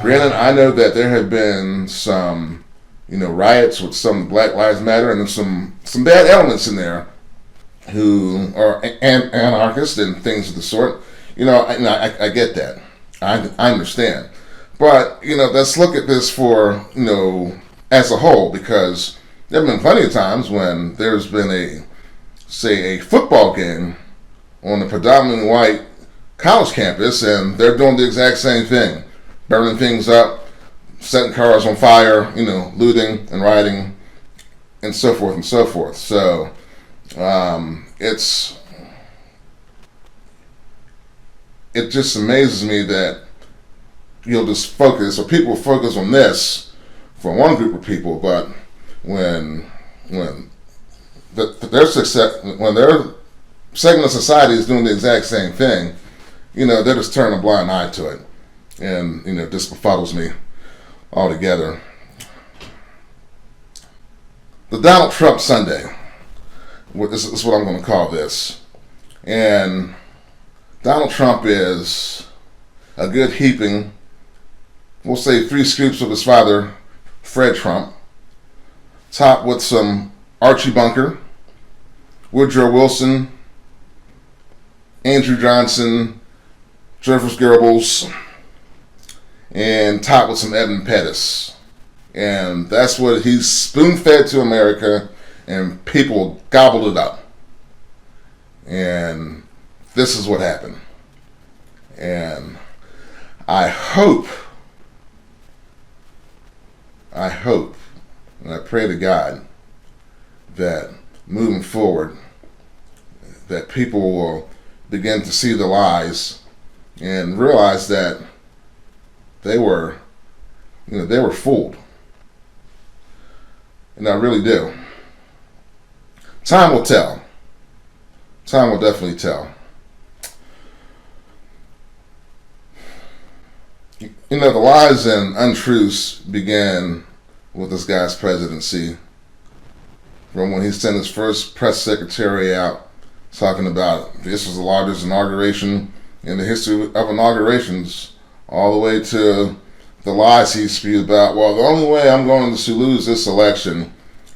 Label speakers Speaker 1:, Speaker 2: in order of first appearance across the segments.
Speaker 1: Granted, I know that there have been some, riots with some Black Lives Matter and there's some bad elements in there who are anarchists and things of the sort. I get that. I understand. But, let's look at this for, as a whole, because there have been plenty of times when there's been a football game on a predominantly white college campus and they're doing the exact same thing. Burning things up, setting cars on fire, looting and rioting, and so forth and so forth. So, it just amazes me that you'll just focus, or people focus on this for one group of people, but when their success, when their segment of society is doing the exact same thing, they're just turning a blind eye to it, and this befuddles me altogether. The Donald Trump Sunday, this is what I'm going to call this, and Donald Trump is a good heaping, we'll say 3 scoops of his father, Fred Trump, topped with some Archie Bunker, Woodrow Wilson, Andrew Johnson, Joseph Goebbels, and topped with some Edmund Pettus. And that's what he's spoon-fed to America, and people gobbled it up. And this is what happened. And I hope, and I pray to God that moving forward, that people will begin to see the lies and realize that they were fooled. And I really do. Time will tell. Time will definitely tell. The lies and untruths began with this guy's presidency. From when he sent his first press secretary out talking about this was the largest inauguration in the history of inaugurations, all the way to the lies he spewed about, well, the only way I'm going to lose this election,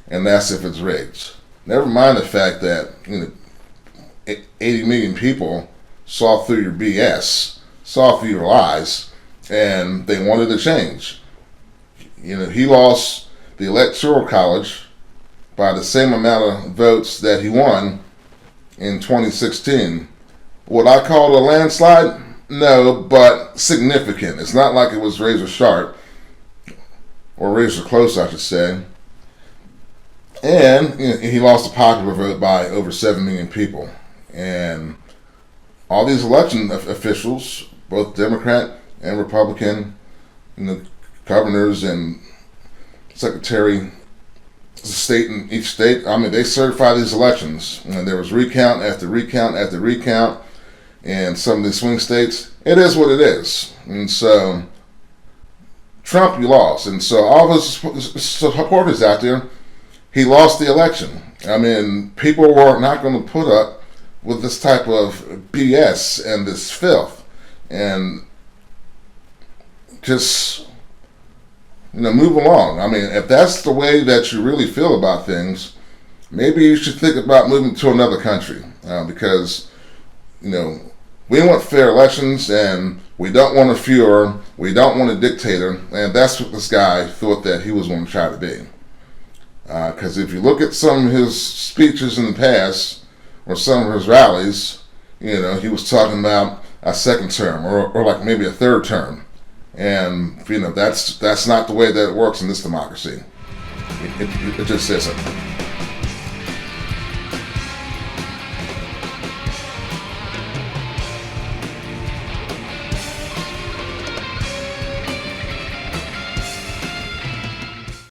Speaker 1: and that's if it's rigged. Never mind the fact that 80 million people saw through your BS, saw through your lies, and they wanted to change. He lost the Electoral College by the same amount of votes that he won in 2016. Would I call it a landslide? No, but significant. It's not like it was razor sharp, or razor close, I should say. And he lost the popular vote by over 7 million people. And all these election officials, both Democrat and Republican, governors and secretary of state in each state, they certify these elections. And there was recount after recount after recount. And some of the swing states, it is what it is. And so, Trump, you lost. And so all of his supporters out there, he lost the election. People were not going to put up with this type of BS and this filth. And just, move along. If that's the way that you really feel about things, maybe you should think about moving to another country. Because, we want fair elections, and we don't want a Führer, we don't want a dictator, and that's what this guy thought that he was going to try to be. Because if you look at some of his speeches in the past, or some of his rallies, he was talking about a second term, or like maybe a third term. And, that's not the way that it works in this democracy. It just isn't.